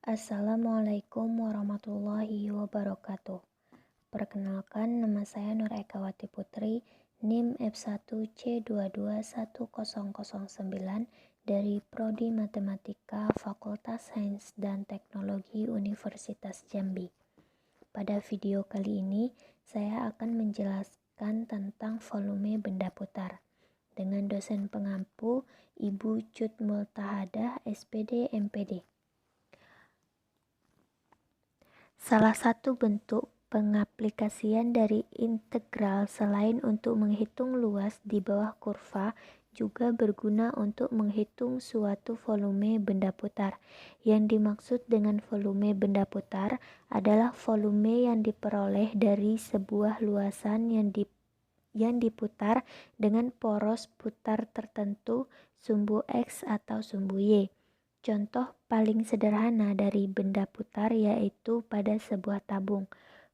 Assalamualaikum warahmatullahi wabarakatuh. Perkenalkan, nama saya Nur Ekawati Putri, NIM F1C221009 dari Prodi Matematika Fakultas Sains dan Teknologi Universitas Jambi. Pada video kali ini, saya akan menjelaskan tentang volume benda putar dengan dosen pengampu Ibu Cut Multahadah, SPD MPD. Salah satu bentuk pengaplikasian dari integral selain untuk menghitung luas di bawah kurva juga berguna untuk menghitung suatu volume benda putar. Yang dimaksud dengan volume benda putar adalah volume yang diperoleh dari sebuah luasan yang diputar dengan poros putar tertentu, sumbu X atau sumbu Y. Contoh paling sederhana dari benda putar yaitu pada sebuah tabung.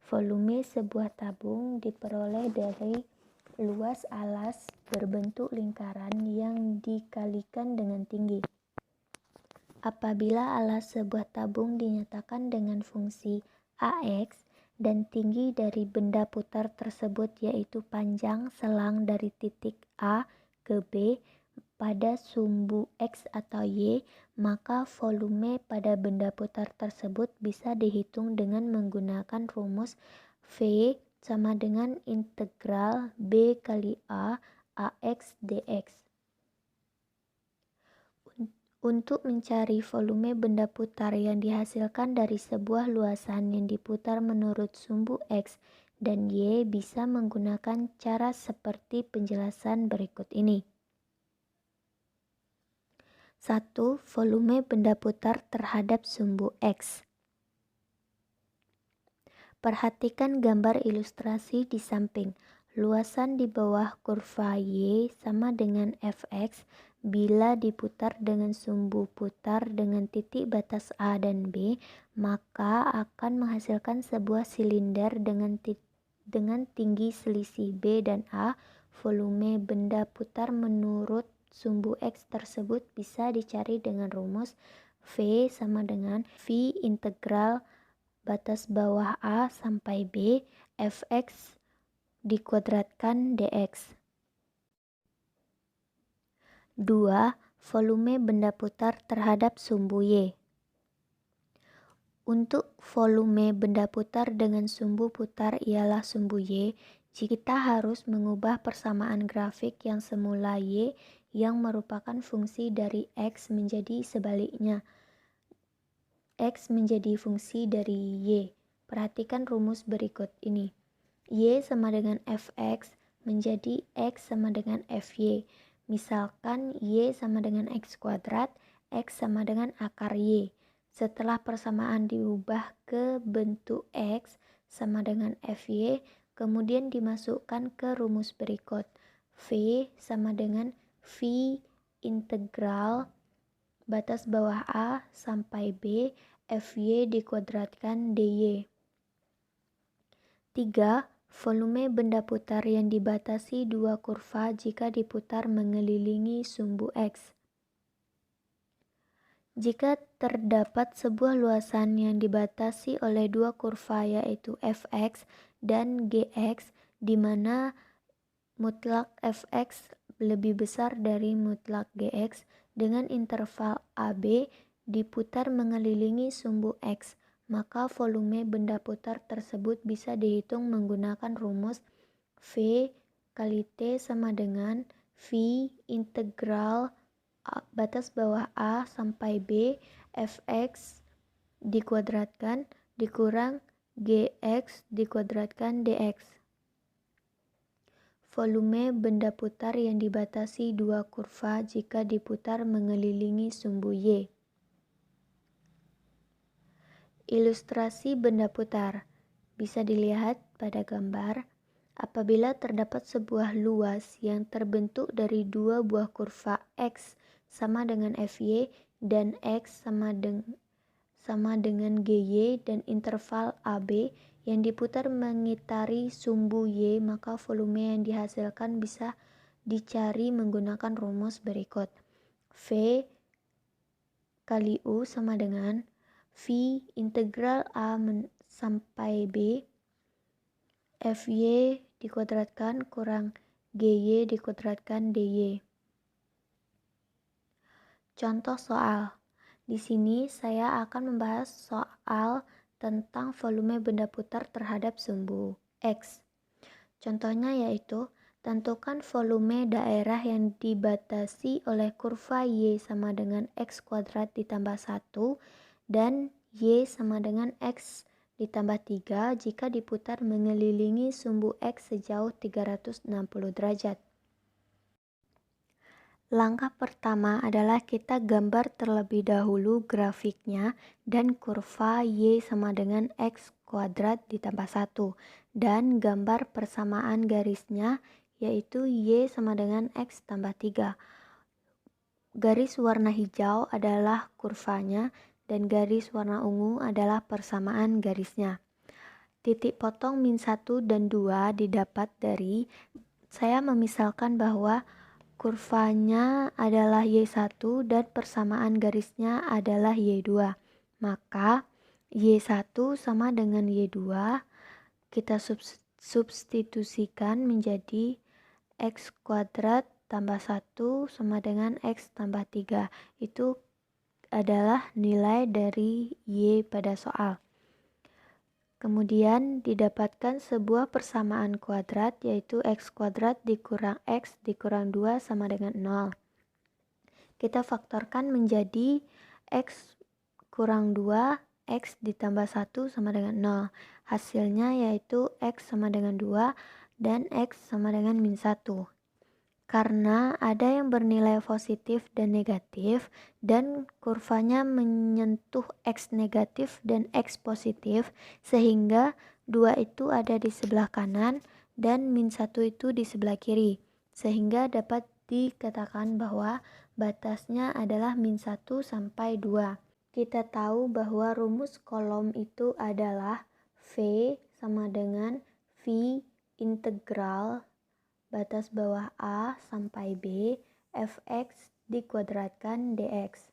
Volume sebuah tabung diperoleh dari luas alas berbentuk lingkaran yang dikalikan dengan tinggi. Apabila alas sebuah tabung dinyatakan dengan fungsi AX dan tinggi dari benda putar tersebut yaitu panjang selang dari titik A ke B pada sumbu X atau Y, maka volume pada benda putar tersebut bisa dihitung dengan menggunakan rumus V sama dengan integral B kali A AX dx. Untuk mencari volume benda putar yang dihasilkan dari sebuah luasan yang diputar menurut sumbu X dan Y bisa menggunakan cara seperti penjelasan berikut ini. 1. Volume benda putar terhadap sumbu X. Perhatikan gambar ilustrasi di samping. Luasan di bawah kurva Y sama dengan Fx bila diputar dengan sumbu putar dengan titik batas A dan B, maka akan menghasilkan sebuah silinder dengan tinggi selisih B dan A. Volume benda putar menurut sumbu X tersebut bisa dicari dengan rumus V sama dengan V integral batas bawah A sampai B Fx dikuadratkan dx. 2. Volume benda putar terhadap sumbu Y. Untuk volume benda putar dengan sumbu putar ialah sumbu Y, kita harus mengubah persamaan grafik yang semula Y yang merupakan fungsi dari X menjadi sebaliknya. X menjadi fungsi dari Y. Perhatikan rumus berikut ini. Y sama dengan Fx menjadi X sama dengan Fy. Misalkan Y sama dengan X kuadrat, X sama dengan akar Y. Setelah persamaan diubah ke bentuk X sama dengan Fy, kemudian dimasukkan ke rumus berikut. V sama dengan V integral batas bawah A sampai B Fy dikuadratkan dy. 3. Volume benda putar yang dibatasi dua kurva jika diputar mengelilingi sumbu X. Jika terdapat sebuah luasan yang dibatasi oleh dua kurva yaitu Fx dan Gx, di mana mutlak Fx lebih besar dari mutlak Gx dengan interval AB diputar mengelilingi sumbu X, maka volume benda putar tersebut bisa dihitung menggunakan rumus V kali T sama dengan V integral batas bawah A sampai B Fx dikuadratkan dikurang Gx dikuadratkan dx. Volume benda putar yang dibatasi dua kurva jika diputar mengelilingi sumbu Y. Ilustrasi benda putar bisa dilihat pada gambar. Apabila terdapat sebuah luas yang terbentuk dari dua buah kurva X sama dengan Fy dan X sama dengan Gy dan interval AB yang diputar mengitari sumbu Y, maka volume yang dihasilkan bisa dicari menggunakan rumus berikut. V kali U sama dengan V integral A sampai B Fy dikuadratkan kurang Gy dikuadratkan dy. Contoh soal. Di sini saya akan membahas soal tentang volume benda putar terhadap sumbu X. Contohnya yaitu, tentukan volume daerah yang dibatasi oleh kurva Y sama dengan X kuadrat ditambah 1 dan Y sama dengan X ditambah 3 jika diputar mengelilingi sumbu X sejauh 360 derajat. Langkah pertama adalah kita gambar terlebih dahulu grafiknya dan kurva Y sama dengan X kuadrat ditambah 1 dan gambar persamaan garisnya yaitu Y sama dengan X tambah 3. Garis warna hijau adalah kurvanya dan garis warna ungu adalah persamaan garisnya. Titik potong min 1 dan 2 didapat dari saya memisalkan bahwa kurvanya adalah Y1 dan persamaan garisnya adalah Y2. Maka Y1 sama dengan Y2 kita substitusikan menjadi X kuadrat tambah 1 sama dengan X tambah 3. Itu adalah nilai dari Y pada soal. Kemudian didapatkan sebuah persamaan kuadrat yaitu X kuadrat dikurang X dikurang 2 sama dengan 0. Kita faktorkan menjadi X kurang 2, X ditambah 1 sama dengan 0. Hasilnya yaitu X sama dengan 2 dan X sama dengan min 1. Karena ada yang bernilai positif dan negatif dan kurvanya menyentuh X negatif dan X positif sehingga 2 itu ada di sebelah kanan dan min 1 itu di sebelah kiri sehingga dapat dikatakan bahwa batasnya adalah min 1 sampai 2. Kita tahu bahwa rumus kolom itu adalah V sama dengan V integral batas bawah A sampai B, fx dikuadratkan dx.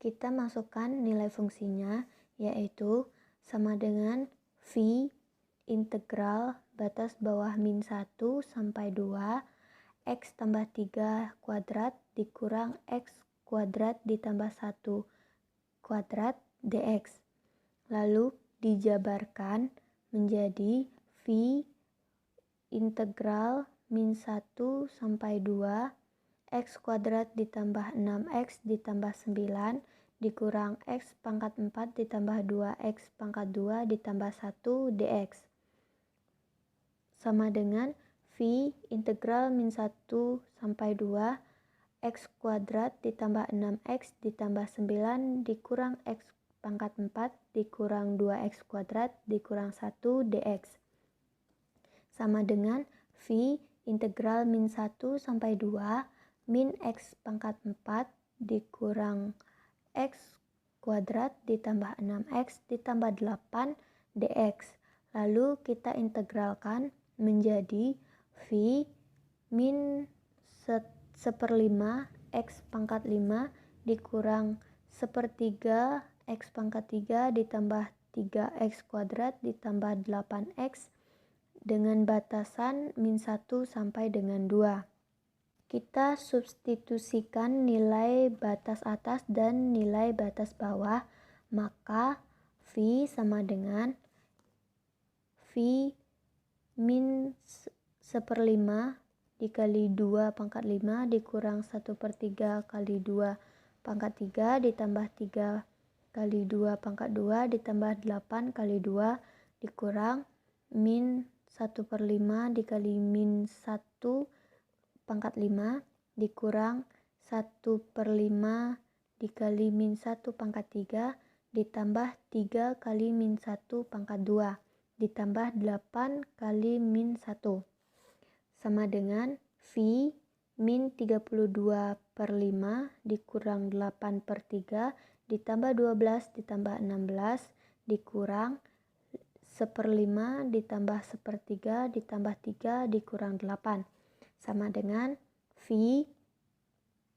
Kita masukkan nilai fungsinya, yaitu sama dengan V integral batas bawah min 1 sampai 2, x tambah 3 kuadrat dikurang x kuadrat ditambah 1 kuadrat dx. Lalu dijabarkan menjadi V integral min 1 sampai 2 X kuadrat ditambah 6X ditambah 9 dikurang X pangkat 4 ditambah 2X pangkat 2 ditambah 1 dx sama dengan V integral min 1 sampai 2 X kuadrat ditambah 6X ditambah 9 dikurang X pangkat 4 dikurang 2X kuadrat dikurang 1 dx sama dengan V integral min 1 sampai 2 min X pangkat 4 dikurang X kuadrat ditambah 6X ditambah 8 dx. Lalu kita integralkan menjadi V min 1/5 X pangkat 5 dikurang 1/3 X pangkat 3 ditambah 3X kuadrat ditambah 8X dengan batasan min 1 sampai dengan 2. Kita substitusikan nilai batas atas dan nilai batas bawah, maka V sama dengan V min 1/5 dikali 2 pangkat 5 dikurang 1/3 kali 2 pangkat 3 ditambah 3 kali 2 pangkat 2 ditambah 8 kali 2 dikurang min 1/5 dikali min 1 pangkat 5 dikurang 1/5 dikali min 1 pangkat 3 ditambah 3 kali min 1 pangkat 2 ditambah 8 kali min 1 sama dengan V min 32/5 dikurang 8/3 ditambah 12 ditambah 16 dikurang 1/5 ditambah 1/3 ditambah 3 dikurang 8 sama dengan V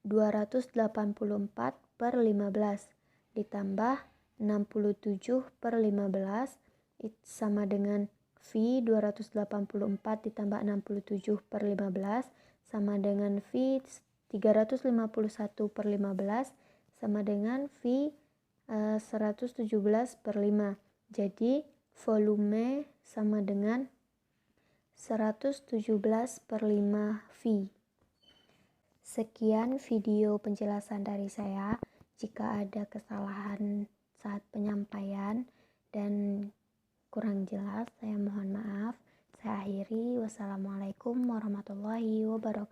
284/15 ditambah 67/15 sama dengan V 284 ditambah 67/15 sama dengan V 351/15 sama dengan V 117/5. Jadi volume sama dengan 117/5 V. Sekian video penjelasan dari saya. Jika ada kesalahan saat penyampaian dan kurang jelas, saya mohon maaf. Saya akhiri. Wassalamualaikum warahmatullahi wabarakatuh.